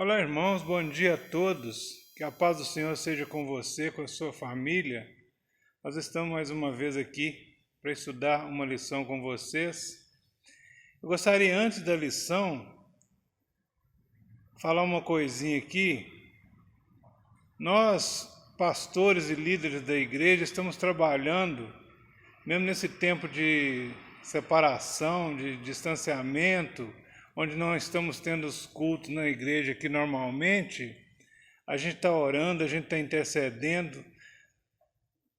Olá, irmãos, bom dia a todos. Que a paz do Senhor seja com você, com a sua família. Nós estamos mais uma vez aqui para estudar uma lição com vocês. Eu gostaria, antes da lição, falar uma coisinha aqui. Nós, pastores e líderes da igreja, estamos trabalhando, mesmo nesse tempo de separação, de distanciamento, onde não estamos tendo os cultos na igreja aqui normalmente, a gente está orando, a gente está intercedendo,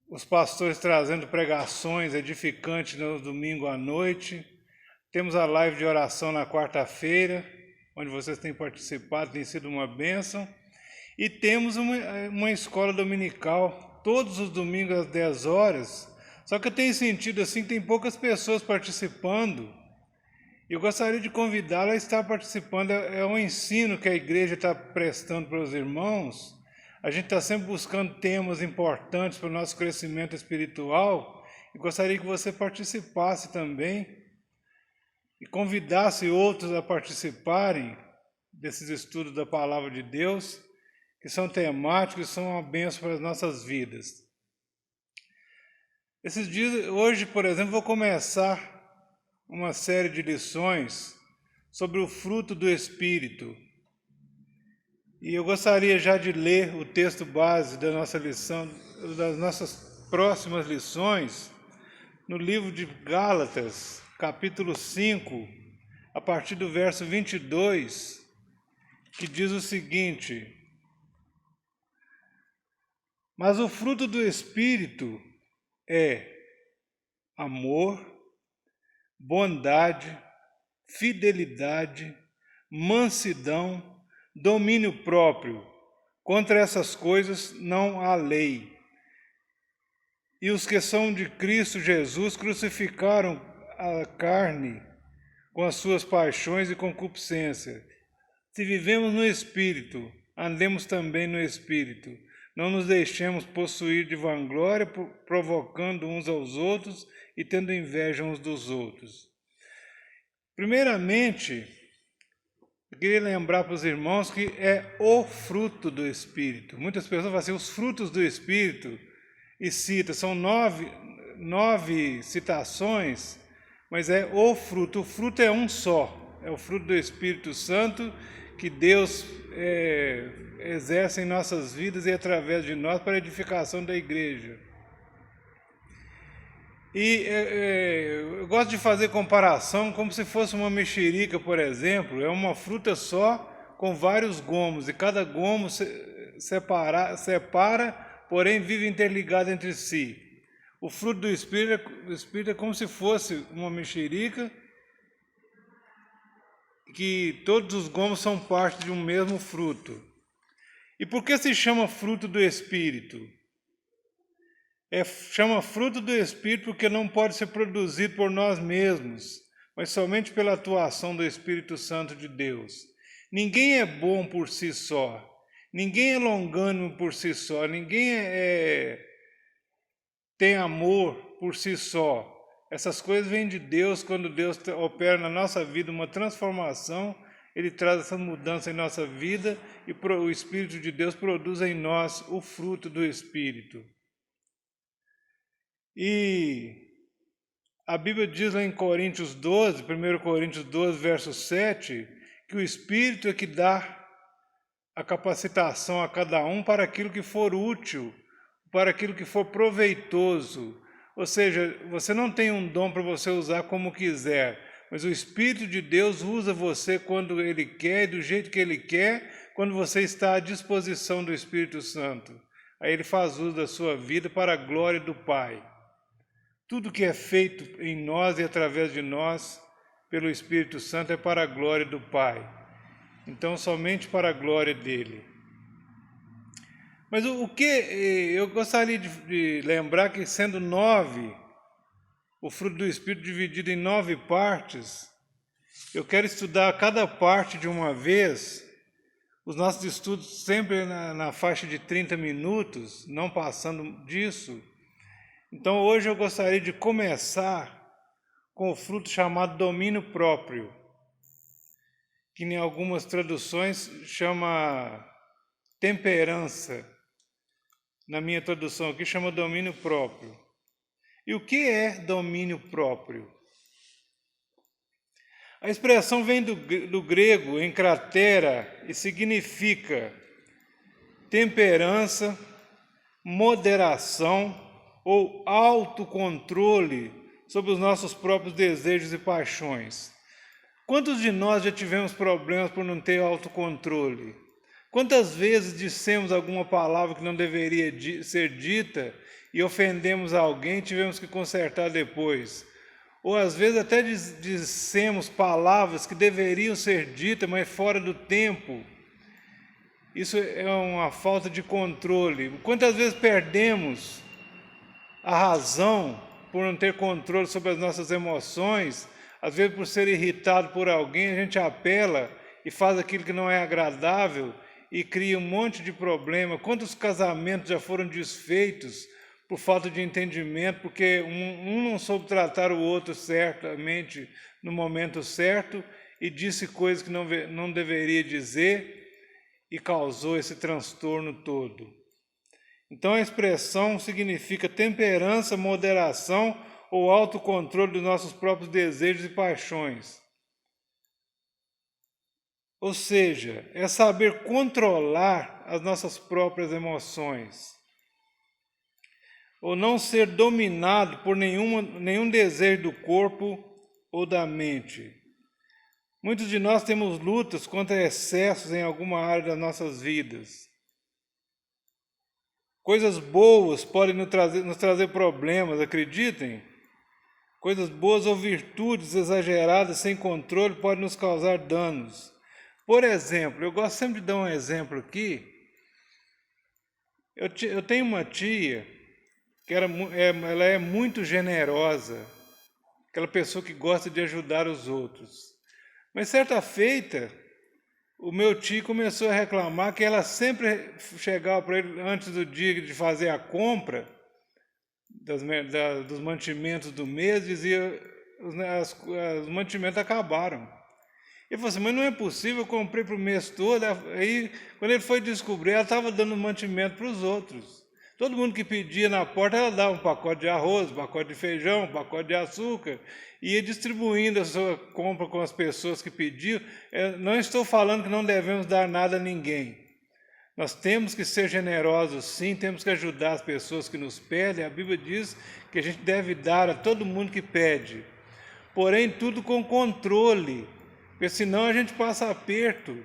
os pastores trazendo pregações edificantes no domingo à noite, temos a live de oração na quarta-feira, onde vocês têm participado, tem sido uma bênção, e temos uma escola dominical, todos os domingos às 10 horas, só que eu tenho sentido assim que tem poucas pessoas participando. Eu gostaria de convidá-la a estar participando, é um ensino que a igreja está prestando para os irmãos. A gente está sempre buscando temas importantes para o nosso crescimento espiritual e gostaria que você participasse também e convidasse outros a participarem desses estudos da Palavra de Deus, que são temáticos e são uma bênção para as nossas vidas. Esses dias, hoje, por exemplo, vou começar uma série de lições sobre o fruto do Espírito. E eu gostaria já de ler o texto base da nossa lição, das nossas próximas lições, no livro de Gálatas, capítulo 5, a partir do verso 22, que diz o seguinte: Mas o fruto do Espírito é amor, bondade, fidelidade, mansidão, domínio próprio. Contra essas coisas não há lei. E os que são de Cristo Jesus crucificaram a carne com as suas paixões e concupiscência. Se vivemos no Espírito, andemos também no Espírito. Não nos deixemos possuir de vanglória, provocando uns aos outros e tendo inveja uns dos outros. Primeiramente, eu queria lembrar para os irmãos que é o fruto do Espírito. Muitas pessoas falam assim, os frutos do Espírito, e cita, são nove citações, mas é o fruto. O fruto é um só, é o fruto do Espírito Santo que Deus exerce em nossas vidas e através de nós para a edificação da igreja. E eu gosto de fazer comparação como se fosse uma mexerica, por exemplo. É uma fruta só com vários gomos, e cada gomo separa, porém vive interligado entre si. O fruto do Espírito é como se fosse uma mexerica, que todos os gomos são parte de um mesmo fruto. E por que se chama fruto do Espírito? Chama fruto do Espírito porque não pode ser produzido por nós mesmos, mas somente pela atuação do Espírito Santo de Deus. Ninguém é bom por si só, ninguém é longânimo por si só, ninguém tem amor por si só. Essas coisas vêm de Deus. Quando Deus opera na nossa vida uma transformação, Ele traz essa mudança em nossa vida e o Espírito de Deus produz em nós o fruto do Espírito. E a Bíblia diz lá em Coríntios 12, 1 Coríntios 12, verso 7, que o Espírito é que dá a capacitação a cada um para aquilo que for útil, para aquilo que for proveitoso. Ou seja, você não tem um dom para você usar como quiser, mas o Espírito de Deus usa você quando Ele quer, do jeito que Ele quer, quando você está à disposição do Espírito Santo. Aí Ele faz uso da sua vida para a glória do Pai. Tudo que é feito em nós e através de nós, pelo Espírito Santo, é para a glória do Pai. Então, somente para a glória dEle. Mas o que eu gostaria de lembrar que, sendo 9, o fruto do Espírito dividido em 9 partes, eu quero estudar cada parte de uma vez. Os nossos estudos sempre na faixa de 30 minutos, não passando disso. Então hoje eu gostaria de começar com o fruto chamado domínio próprio, que em algumas traduções chama temperança. Na minha tradução aqui chama domínio próprio. E o que é domínio próprio? A expressão vem do grego encratera e significa temperança, moderação ou autocontrole sobre os nossos próprios desejos e paixões. Quantos de nós já tivemos problemas por não ter autocontrole? Quantas vezes dissemos alguma palavra que não deveria ser dita e ofendemos alguém e tivemos que consertar depois? Ou às vezes até dissemos palavras que deveriam ser ditas, mas fora do tempo. Isso é uma falta de controle. Quantas vezes perdemos a razão por não ter controle sobre as nossas emoções? Às vezes por ser irritado por alguém, a gente apela e faz aquilo que não é agradável e cria um monte de problema. Quantos casamentos já foram desfeitos por falta de entendimento, porque um não soube tratar o outro certamente no momento certo e disse coisas que não deveria dizer e causou esse transtorno todo. Então a expressão significa temperança, moderação ou autocontrole dos nossos próprios desejos e paixões. Ou seja, é saber controlar as nossas próprias emoções, ou não ser dominado por nenhum desejo do corpo ou da mente. Muitos de nós temos lutas contra excessos em alguma área das nossas vidas. Coisas boas podem nos trazer problemas, acreditem. Coisas boas ou virtudes exageradas sem controle podem nos causar danos. Por exemplo, eu gosto sempre de dar um exemplo aqui. Eu tenho uma tia que ela é muito generosa, aquela pessoa que gosta de ajudar os outros. Mas certa feita, o meu tio começou a reclamar que ela sempre chegava para ele antes do dia de fazer a compra dos mantimentos do mês, dizia os mantimentos acabaram. Ele falou assim, mas não é possível, eu comprei para o mês todo. Aí, quando ele foi descobrir, ela estava dando mantimento para os outros. Todo mundo que pedia na porta, ela dava um pacote de arroz, um pacote de feijão, um pacote de açúcar, e ia distribuindo a sua compra com as pessoas que pediam. Não estou falando que não devemos dar nada a ninguém. Nós temos que ser generosos, sim, temos que ajudar as pessoas que nos pedem. A Bíblia diz que a gente deve dar a todo mundo que pede. Porém, tudo com controle, porque senão a gente passa aperto.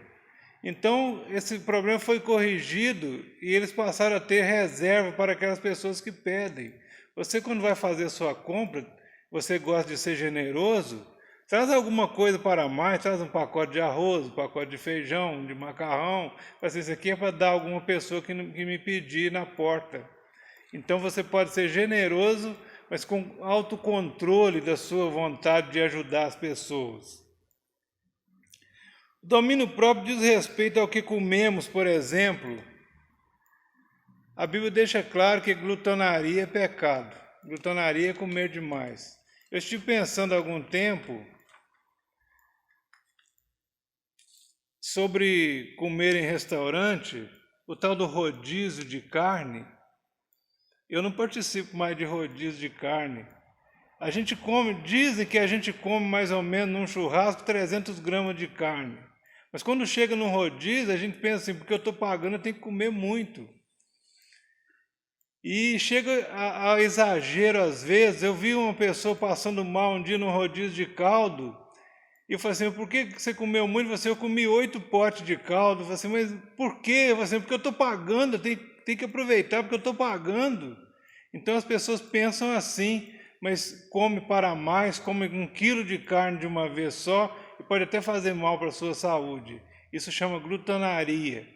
Então, esse problema foi corrigido e eles passaram a ter reserva para aquelas pessoas que pedem. Você, quando vai fazer a sua compra, você gosta de ser generoso, traz alguma coisa para mais, traz um pacote de arroz, um pacote de feijão, de macarrão. Assim, isso aqui é para dar a alguma pessoa que me pedir na porta. Então, você pode ser generoso, mas com autocontrole da sua vontade de ajudar as pessoas. O domínio próprio diz respeito ao que comemos, por exemplo. A Bíblia deixa claro que glutonaria é pecado. Glutonaria é comer demais. Eu estive pensando há algum tempo sobre comer em restaurante, o tal do rodízio de carne. Eu não participo mais de rodízio de carne. A gente come, dizem que a gente come mais ou menos num churrasco 300 gramas de carne. Mas quando chega no rodízio, a gente pensa assim, porque eu estou pagando, eu tenho que comer muito. E chega a exagero às vezes. Eu vi uma pessoa passando mal um dia no rodízio de caldo, e eu falei assim, por que você comeu muito? Eu falei assim, eu comi 8 potes de caldo. Eu falei assim, mas por quê? Eu falei assim, porque eu estou pagando, eu tenho que aproveitar porque eu estou pagando. Então as pessoas pensam assim, mas come para mais, come 1 quilo de carne de uma vez só, e pode até fazer mal para a sua saúde. Isso chama glutonaria.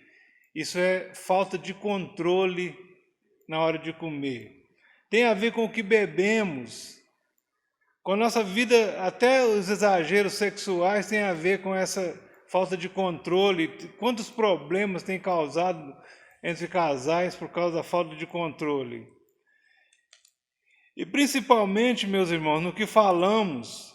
Isso é falta de controle na hora de comer. Tem a ver com o que bebemos. Com a nossa vida, até os exageros sexuais têm a ver com essa falta de controle. Quantos problemas tem causado entre casais por causa da falta de controle? E principalmente, meus irmãos, no que falamos,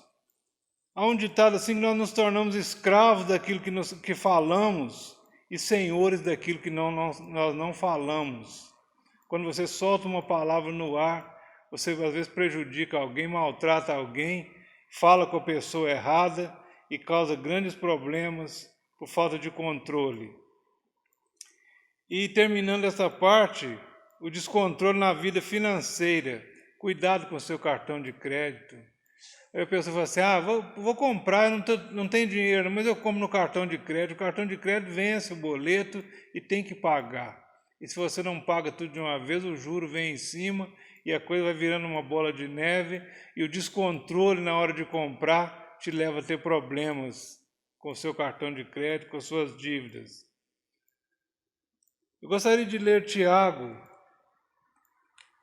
Há um ditado assim que nós nos tornamos escravos daquilo que falamos e senhores daquilo que nós não falamos. Quando você solta uma palavra no ar, você às vezes prejudica alguém, maltrata alguém, fala com a pessoa errada e causa grandes problemas por falta de controle. E terminando essa parte, o descontrole na vida financeira. Cuidado com o seu cartão de crédito. Aí a pessoa fala assim, vou comprar, não tenho dinheiro, mas eu compro no cartão de crédito. O cartão de crédito vence o boleto e tem que pagar. E se você não paga tudo de uma vez, o juro vem em cima e a coisa vai virando uma bola de neve e o descontrole na hora de comprar te leva a ter problemas com o seu cartão de crédito, com as suas dívidas. Eu gostaria de ler Tiago,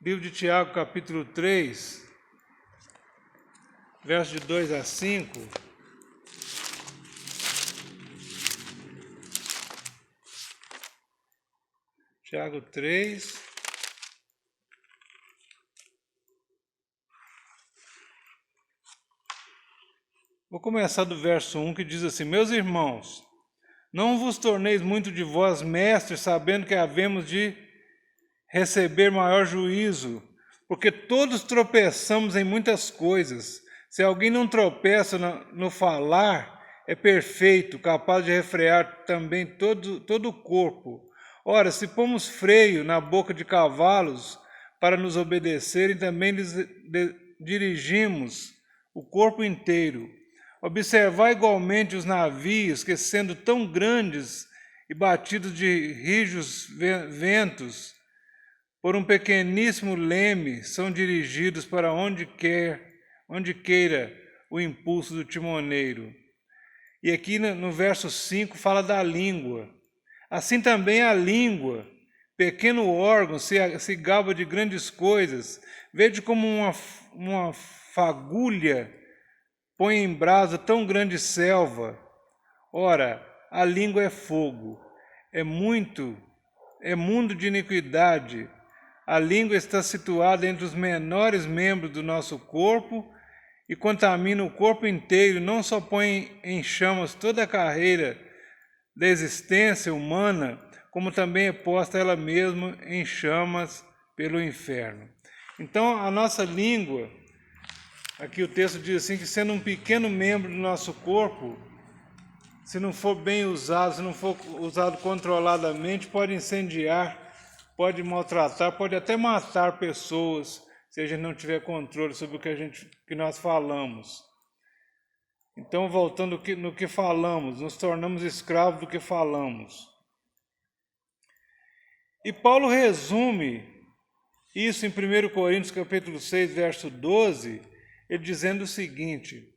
livro de Tiago, capítulo 3, versos de 2 a 5. Tiago 3. Vou começar do verso 1, que diz assim: Meus irmãos, não vos torneis muito de vós mestres, sabendo que havemos de receber maior juízo, porque todos tropeçamos em muitas coisas. Se alguém não tropeça no falar, é perfeito, capaz de refrear também todo o corpo. Ora, se pomos freio na boca de cavalos para nos obedecerem, também lhes dirigimos o corpo inteiro. Observai igualmente os navios, que sendo tão grandes e batidos de rijos ventos, por um pequeníssimo leme, são dirigidos para onde queira o impulso do timoneiro. E aqui no verso 5 fala da língua. Assim também a língua, pequeno órgão, se gaba de grandes coisas. Vede como uma fagulha põe em brasa tão grande selva. Ora, a língua é fogo, é mundo de iniquidade. A língua está situada entre os menores membros do nosso corpo e contamina o corpo inteiro, não só põe em chamas toda a carreira da existência humana, como também é posta ela mesma em chamas pelo inferno. Então, a nossa língua, aqui o texto diz assim, que sendo um pequeno membro do nosso corpo, se não for bem usado, se não for usado controladamente, pode incendiar, pode maltratar, pode até matar pessoas, se a gente não tiver controle sobre o que nós falamos. Então, voltando no que falamos, nos tornamos escravos do que falamos. E Paulo resume isso em 1 Coríntios capítulo 6, verso 12, ele dizendo o seguinte: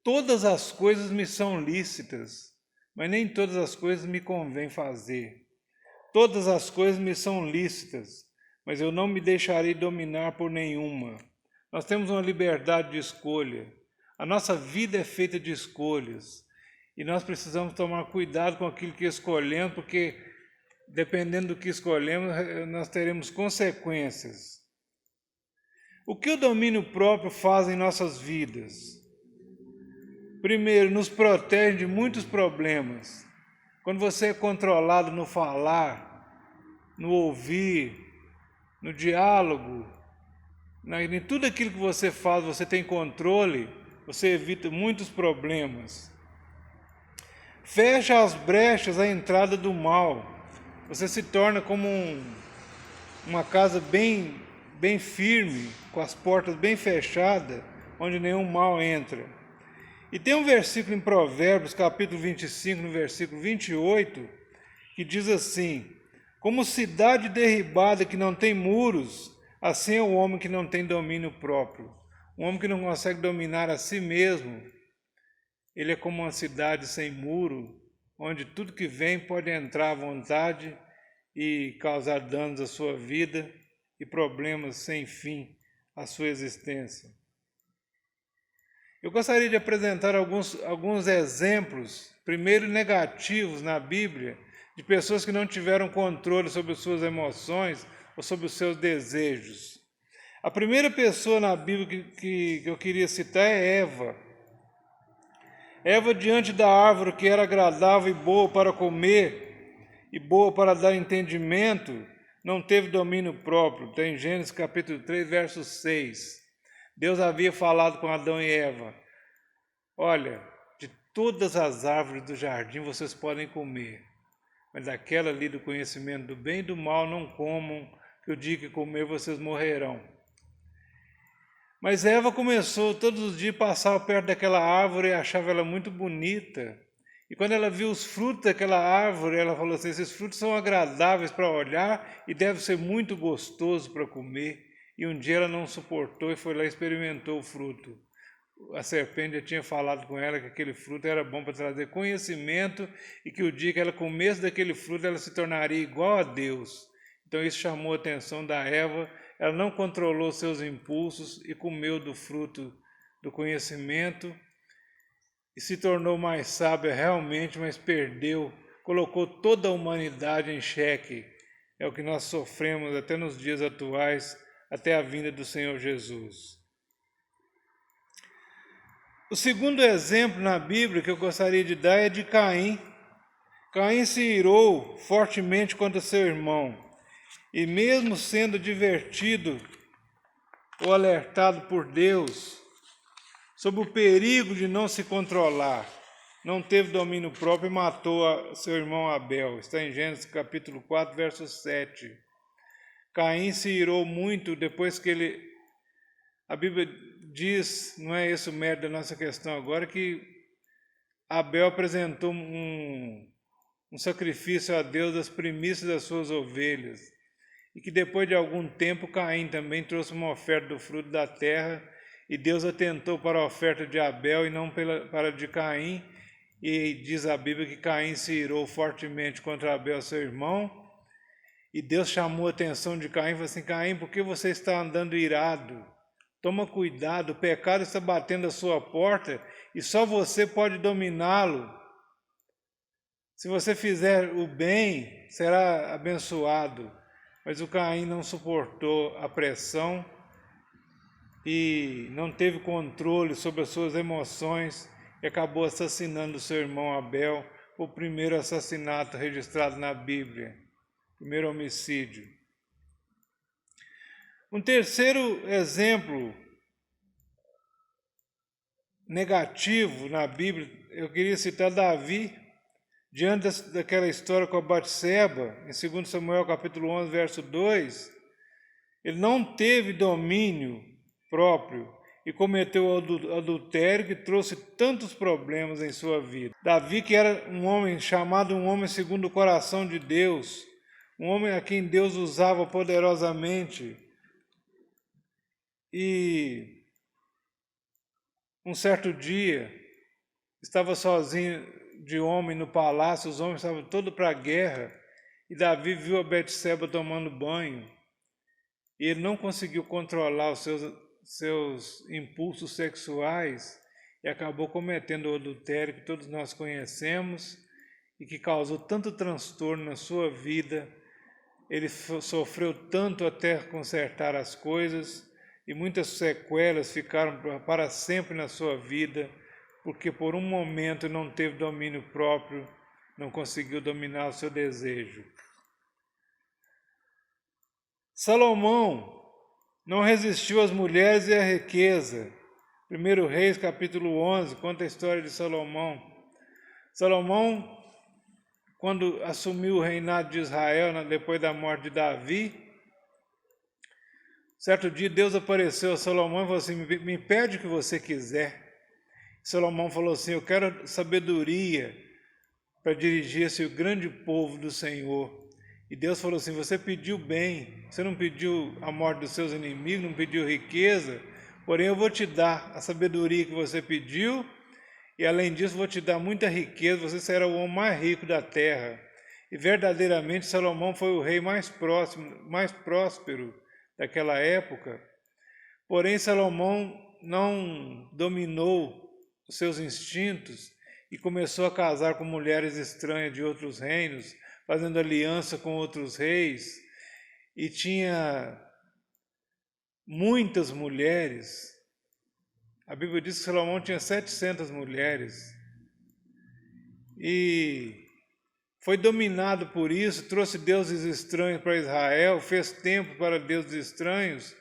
todas as coisas me são lícitas, mas nem todas as coisas me convém fazer. Todas as coisas me são lícitas, mas eu não me deixarei dominar por nenhuma. Nós temos uma liberdade de escolha. A nossa vida é feita de escolhas. E nós precisamos tomar cuidado com aquilo que escolhemos, porque dependendo do que escolhemos, nós teremos consequências. O que o domínio próprio faz em nossas vidas? Primeiro, nos protege de muitos problemas. Quando você é controlado no falar, no ouvir, no diálogo, em tudo aquilo que você faz, você tem controle, você evita muitos problemas. Fecha as brechas à entrada do mal. Você se torna como uma casa bem firme, com as portas bem fechadas, onde nenhum mal entra. E tem um versículo em Provérbios, capítulo 25, no versículo 28, que diz assim: como cidade derribada que não tem muros, assim é o homem que não tem domínio próprio. Um homem que não consegue dominar a si mesmo, ele é como uma cidade sem muro, onde tudo que vem pode entrar à vontade e causar danos à sua vida e problemas sem fim à sua existência. Eu gostaria de apresentar alguns exemplos, primeiro negativos na Bíblia, de pessoas que não tiveram controle sobre as suas emoções ou sobre os seus desejos. A primeira pessoa na Bíblia que eu queria citar é Eva. Eva, diante da árvore que era agradável e boa para comer, e boa para dar entendimento, não teve domínio próprio. Está em Gênesis capítulo 3, verso 6. Deus havia falado com Adão e Eva: olha, de todas as árvores do jardim vocês podem comer, mas daquela ali do conhecimento do bem e do mal não comam, que o dia que comer vocês morrerão. Mas Eva começou todos os dias a passar perto daquela árvore e achava ela muito bonita. E quando ela viu os frutos daquela árvore, ela falou assim: esses frutos são agradáveis para olhar e deve ser muito gostoso para comer. E um dia ela não suportou e foi lá e experimentou o fruto. A serpente já tinha falado com ela que aquele fruto era bom para trazer conhecimento e que o dia que ela comesse daquele fruto ela se tornaria igual a Deus. Então isso chamou a atenção da Eva. Ela não controlou seus impulsos e comeu do fruto do conhecimento e se tornou mais sábia realmente, mas perdeu, colocou toda a humanidade em xeque. É o que nós sofremos até nos dias atuais, até a vinda do Senhor Jesus. O segundo exemplo na Bíblia que eu gostaria de dar é de Caim. Caim se irou fortemente contra seu irmão. E mesmo sendo advertido ou alertado por Deus sobre o perigo de não se controlar, não teve domínio próprio e matou seu irmão Abel. Está em Gênesis capítulo 4, verso 7. Caim se irou muito depois que a Bíblia diz, não é esse o mérito da nossa questão agora, que Abel apresentou um sacrifício a Deus das primícias das suas ovelhas. E que depois de algum tempo Caim também trouxe uma oferta do fruto da terra, e Deus atentou para a oferta de Abel e não para a de Caim, e diz a Bíblia que Caim se irou fortemente contra Abel, seu irmão, e Deus chamou a atenção de Caim e falou assim: Caim, por que você está andando irado? Toma cuidado, o pecado está batendo a sua porta e só você pode dominá-lo. Se você fizer o bem, será abençoado. Mas o Caim não suportou a pressão e não teve controle sobre as suas emoções e acabou assassinando seu irmão Abel, o primeiro assassinato registrado na Bíblia, primeiro homicídio. Um terceiro exemplo negativo na Bíblia, eu queria citar Davi, diante daquela história com a Batseba, em 2 Samuel capítulo 11, verso 2, ele não teve domínio próprio e cometeu adultério que trouxe tantos problemas em sua vida. Davi, que era um homem chamado um homem segundo o coração de Deus, um homem a quem Deus usava poderosamente, e um certo dia estava sozinho de homem no palácio, os homens estavam todos para a guerra, e Davi viu a Betseba tomando banho, e ele não conseguiu controlar os seus impulsos sexuais e acabou cometendo o adultério que todos nós conhecemos e que causou tanto transtorno na sua vida. Ele sofreu tanto até consertar as coisas e muitas sequelas ficaram para sempre na sua vida, porque por um momento não teve domínio próprio, não conseguiu dominar o seu desejo. Salomão não resistiu às mulheres e à riqueza. 1 Reis, capítulo 11, conta a história de Salomão. Salomão, quando assumiu o reinado de Israel, depois da morte de Davi, certo dia Deus apareceu a Salomão e falou assim: me pede o que você quiser. Salomão falou assim: eu quero sabedoria para dirigir esse grande povo do Senhor. E Deus falou assim: você pediu bem, você não pediu a morte dos seus inimigos, não pediu riqueza, porém eu vou te dar a sabedoria que você pediu, e além disso vou te dar muita riqueza, você será o homem mais rico da terra. E verdadeiramente Salomão foi o rei mais próspero daquela época. Porém Salomão não dominou os seus instintos e começou a casar com mulheres estranhas de outros reinos, fazendo aliança com outros reis, e tinha muitas mulheres. A Bíblia diz que Salomão tinha 700 mulheres, e foi dominado por isso, trouxe deuses estranhos para Israel, fez templo para deuses estranhos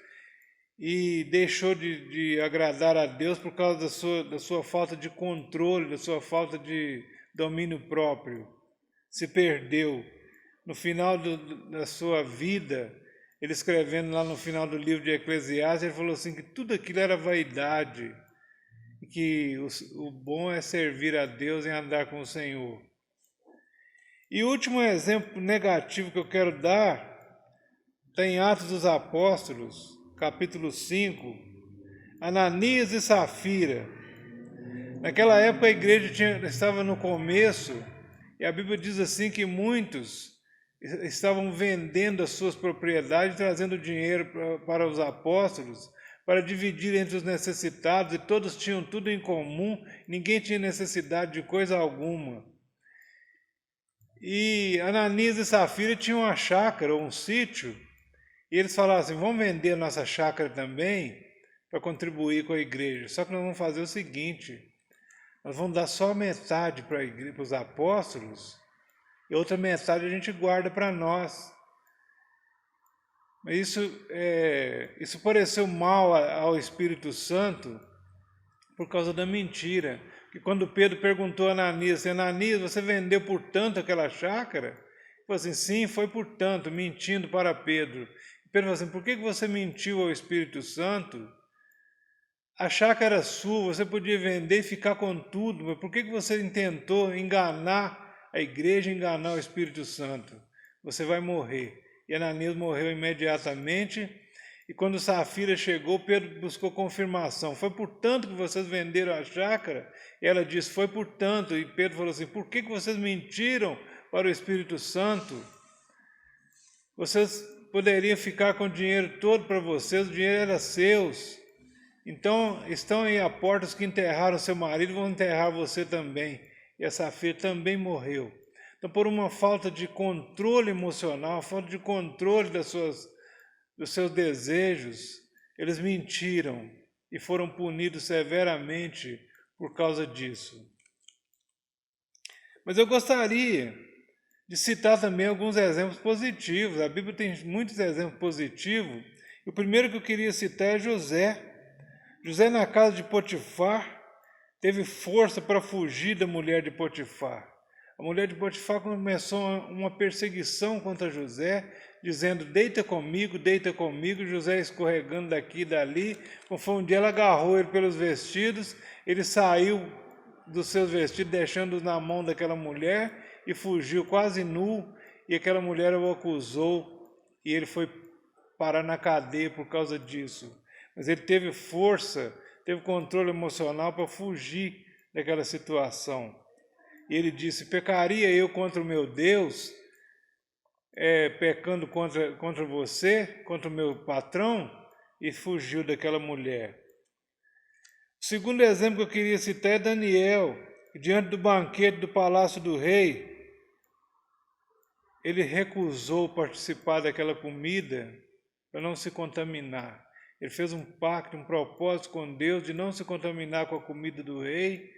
e deixou de agradar a Deus por causa da sua falta de controle, da sua falta de domínio próprio. Se perdeu. No final da sua vida, ele escrevendo lá no final do livro de Eclesiastes, ele falou assim que tudo aquilo era vaidade, e que o bom é servir a Deus e andar com o Senhor. E o último exemplo negativo que eu quero dar está em Atos dos Apóstolos, capítulo 5, Ananias e Safira. Naquela época a igreja estava no começo, e a Bíblia diz assim que muitos estavam vendendo as suas propriedades, trazendo dinheiro para os apóstolos, para dividir entre os necessitados, e todos tinham tudo em comum, ninguém tinha necessidade de coisa alguma. E Ananias e Safira tinham uma chácara, ou um sítio, e eles falaram assim, vamos vender a nossa chácara também, para contribuir com a igreja. Só que nós vamos fazer o seguinte, nós vamos dar só metade para os apóstolos, e outra metade a gente guarda para nós. Mas isso pareceu mal ao Espírito Santo por causa da mentira. Que quando Pedro perguntou a Ananias, Ananias, você vendeu por tanto aquela chácara? Ele falou assim, sim, foi por tanto, mentindo para Pedro. E Pedro falou assim, por que você mentiu ao Espírito Santo? A chácara era sua, você podia vender e ficar com tudo, mas por que você tentou enganar a igreja, enganar o Espírito Santo? Você vai morrer. E Ananias morreu imediatamente, e quando Safira chegou, Pedro buscou confirmação. Foi por tanto que vocês venderam a chácara? E ela disse, foi por tanto. E Pedro falou assim, por que vocês mentiram para o Espírito Santo? Vocês poderiam ficar com o dinheiro todo para vocês, o dinheiro era seus. Então, estão aí a porta os que enterraram seu marido, vão enterrar você também. E a Safira também morreu. Então, por uma falta de controle emocional, falta de controle dos seus desejos, eles mentiram e foram punidos severamente por causa disso. Mas eu gostaria de citar também alguns exemplos positivos. A Bíblia tem muitos exemplos positivos. E o primeiro que eu queria citar é José. José, na casa de Potifar, teve força para fugir da mulher de Potifar. A mulher de Potifar começou uma perseguição contra José, dizendo, deita comigo, José escorregando daqui e dali. Conforme um dia ela agarrou ele pelos vestidos, ele saiu dos seus vestidos, deixando-os na mão daquela mulher, e fugiu quase nu, e aquela mulher o acusou, e ele foi parar na cadeia por causa disso. Mas ele teve força, teve controle emocional para fugir daquela situação. E ele disse, pecaria eu contra o meu Deus, pecando contra você, contra o meu patrão? E fugiu daquela mulher. O segundo exemplo que eu queria citar é Daniel, que diante do banquete do palácio do rei, ele recusou participar daquela comida para não se contaminar. Ele fez um pacto, um propósito com Deus de não se contaminar com a comida do rei,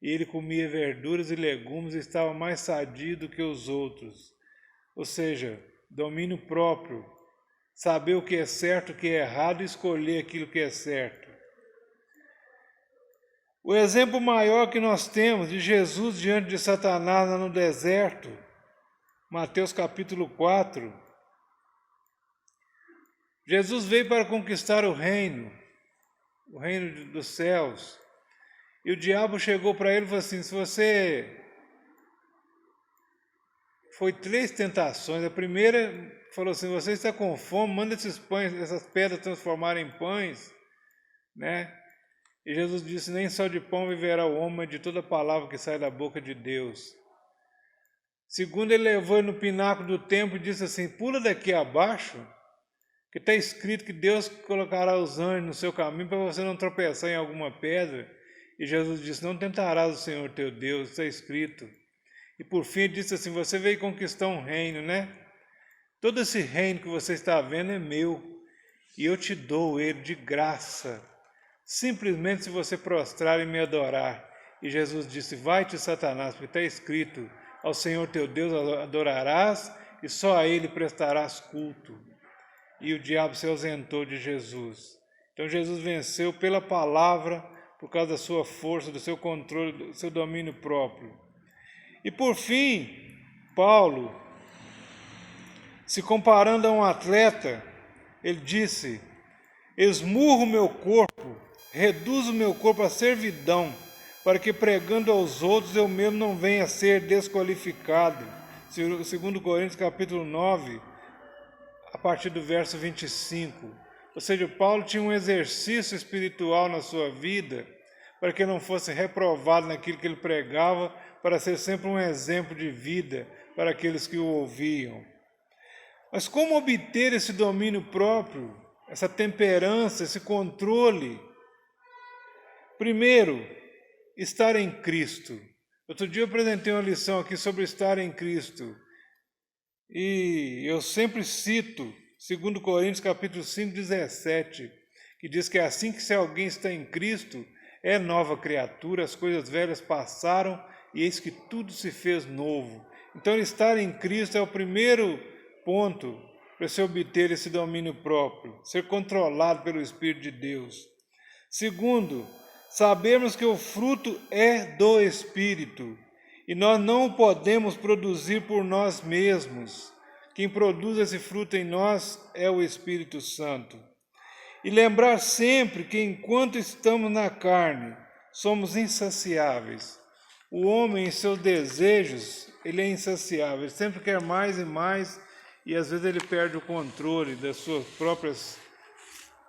e ele comia verduras e legumes e estava mais sadio do que os outros. Ou seja, domínio próprio, saber o que é certo, o que é errado e escolher aquilo que é certo. O exemplo maior que nós temos de Jesus diante de Satanás no deserto, Mateus capítulo 4, Jesus veio para conquistar o reino dos céus. E o diabo chegou para ele e falou assim, se você... Foi 3 tentações. A primeira falou assim, você está com fome, manda esses pães, essas pedras transformarem em pães, né? E Jesus disse, nem só de pão viverá o homem, mas de toda palavra que sai da boca de Deus. Segundo, ele levou ele no pináculo do templo e disse assim, pula daqui abaixo, que está escrito que Deus colocará os anjos no seu caminho para você não tropeçar em alguma pedra. E Jesus disse, não tentarás o Senhor teu Deus, está escrito. E por fim ele disse assim, você veio conquistar um reino, né? Todo esse reino que você está vendo é meu, e eu te dou ele de graça, simplesmente se você prostrar e me adorar. E Jesus disse: vai-te, Satanás, porque está escrito: ao Senhor teu Deus adorarás e só a Ele prestarás culto. E o diabo se ausentou de Jesus. Então Jesus venceu pela palavra, por causa da sua força, do seu controle, do seu domínio próprio. E por fim, Paulo, se comparando a um atleta, ele disse: esmurro o meu corpo, reduzo o meu corpo à servidão, para que pregando aos outros eu mesmo não venha a ser desqualificado. 2 Coríntios capítulo 9, a partir do verso 25. Ou seja, Paulo tinha um exercício espiritual na sua vida, para que não fosse reprovado naquilo que ele pregava, para ser sempre um exemplo de vida para aqueles que o ouviam. Mas como obter esse domínio próprio, essa temperança, esse controle? Primeiro, estar em Cristo. Outro dia eu apresentei uma lição aqui sobre estar em Cristo. E eu sempre cito 2 Coríntios capítulo 5, 17, que diz que é assim que se alguém está em Cristo, é nova criatura, as coisas velhas passaram e eis que tudo se fez novo. Então estar em Cristo é o primeiro ponto para se obter esse domínio próprio, ser controlado pelo Espírito de Deus. Segundo, sabemos que o fruto é do Espírito e nós não o podemos produzir por nós mesmos. Quem produz esse fruto em nós é o Espírito Santo. E lembrar sempre que enquanto estamos na carne, somos insaciáveis. O homem, em seus desejos, ele é insaciável, ele sempre quer mais e mais, e às vezes ele perde o controle das suas próprias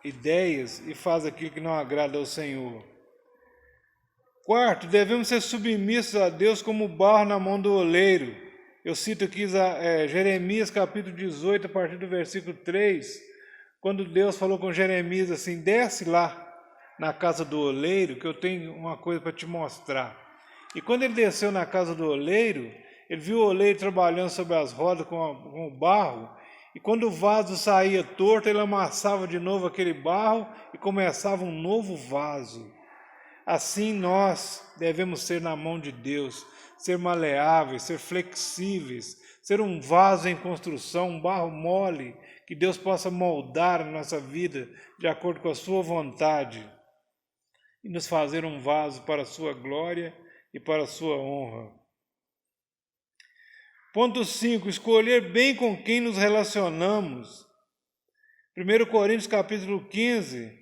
ideias e faz aquilo que não agrada ao Senhor. Quarto, devemos ser submissos a Deus como barro na mão do oleiro. Eu cito aqui Jeremias capítulo 18, a partir do versículo 3, quando Deus falou com Jeremias assim: desce lá na casa do oleiro, que eu tenho uma coisa para te mostrar. E quando ele desceu na casa do oleiro, ele viu o oleiro trabalhando sobre as rodas com o barro, e quando o vaso saía torto, ele amassava de novo aquele barro e começava um novo vaso. Assim nós devemos ser na mão de Deus, ser maleáveis, ser flexíveis, ser um vaso em construção, um barro mole, que Deus possa moldar a nossa vida de acordo com a sua vontade e nos fazer um vaso para a sua glória e para a sua honra. Ponto 5. Escolher bem com quem nos relacionamos. 1 Coríntios capítulo 15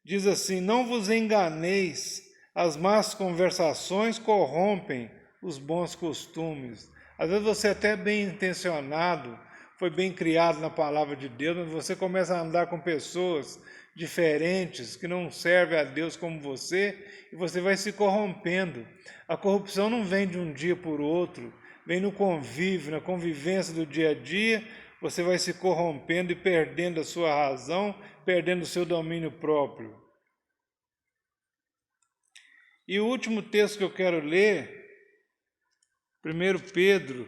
diz assim: não vos enganeis, as más conversações corrompem os bons costumes. Às vezes você é até bem intencionado, foi bem criado na palavra de Deus, mas você começa a andar com pessoas diferentes, que não servem a Deus como você, e você vai se corrompendo. A corrupção não vem de um dia por outro, vem no convívio, na convivência do dia a dia, você vai se corrompendo e perdendo a sua razão, perdendo o seu domínio próprio. E o último texto que eu quero ler, 1 Pedro,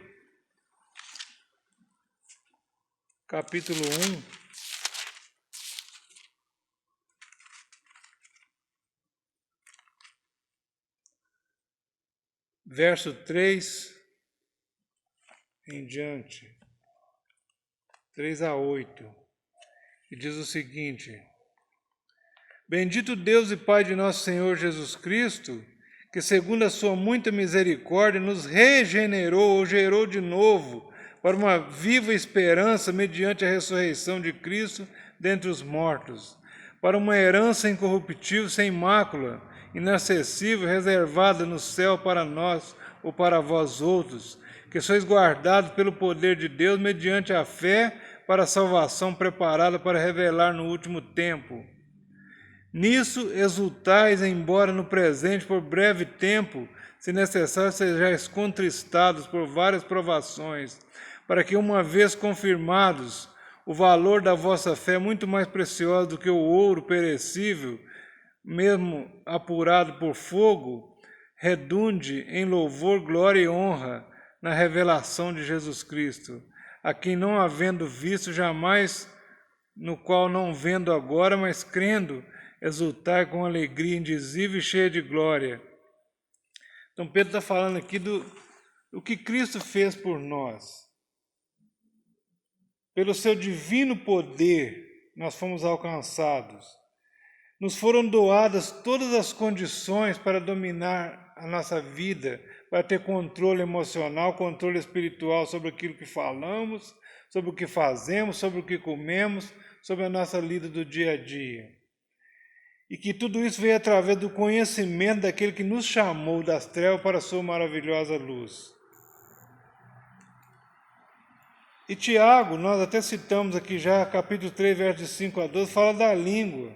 capítulo 1, verso 3 em diante, 3 a 8, e diz o seguinte: bendito Deus e Pai de nosso Senhor Jesus Cristo, que segundo a sua muita misericórdia nos regenerou ou gerou de novo para uma viva esperança mediante a ressurreição de Cristo dentre os mortos, para uma herança incorruptível, sem mácula, inacessível, reservada no céu para nós ou para vós outros, que sois guardados pelo poder de Deus mediante a fé para a salvação preparada para revelar no último tempo. Nisso exultais, embora no presente, por breve tempo, se necessário, sejais contristados por várias provações, para que, uma vez confirmados, o valor da vossa fé, muito mais precioso do que o ouro perecível, mesmo apurado por fogo, redunde em louvor, glória e honra na revelação de Jesus Cristo, a quem não havendo visto jamais, no qual não vendo agora, mas crendo, exultai com alegria indizível e cheia de glória, Então Pedro está falando aqui do que Cristo fez por nós. Pelo seu divino poder, nós fomos alcançados. Nos foram doadas todas as condições para dominar a nossa vida, para ter controle emocional, controle espiritual sobre aquilo que falamos, sobre o que fazemos, sobre o que comemos, sobre a nossa vida do dia a dia. E que tudo isso veio através do conhecimento daquele que nos chamou das trevas para a sua maravilhosa luz. E Tiago, nós até citamos aqui já, capítulo 3, versos 5 a 12, fala da língua.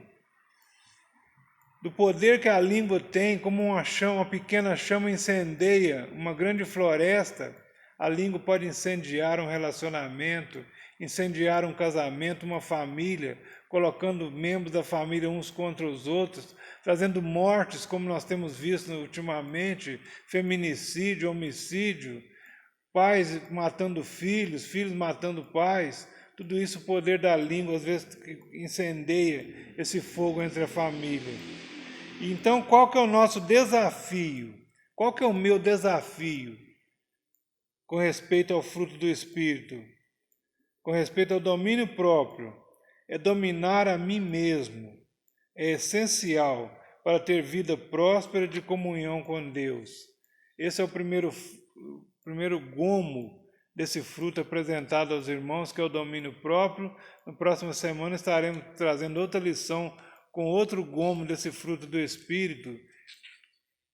Do poder que a língua tem, como uma pequena chama incendeia uma grande floresta, a língua pode incendiar um relacionamento, incendiar um casamento, uma família, colocando membros da família uns contra os outros, trazendo mortes, como nós temos visto ultimamente, feminicídio, homicídio, pais matando filhos, filhos matando pais. Tudo isso, o poder da língua, às vezes incendeia esse fogo entre a família. Então, qual que é o nosso desafio? Qual que é o meu desafio com respeito ao fruto do Espírito? Com respeito ao domínio próprio? É dominar a mim mesmo. É essencial para ter vida próspera de comunhão com Deus. Esse é o primeiro gomo desse fruto apresentado aos irmãos, que é o domínio próprio. Na próxima semana estaremos trazendo outra lição com outro gomo desse fruto do Espírito,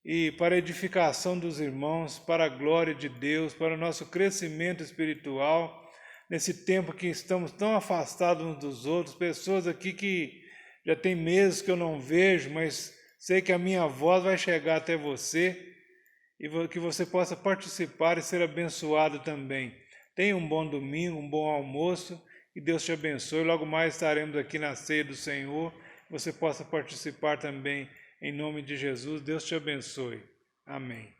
e para a edificação dos irmãos, para a glória de Deus, para o nosso crescimento espiritual, nesse tempo que estamos tão afastados uns dos outros, pessoas aqui que já tem meses que eu não vejo, mas sei que a minha voz vai chegar até você, e que você possa participar e ser abençoado também. Tenha um bom domingo, um bom almoço, e Deus te abençoe. Logo mais estaremos aqui na ceia do Senhor, você possa participar também, em nome de Jesus. Deus te abençoe. Amém.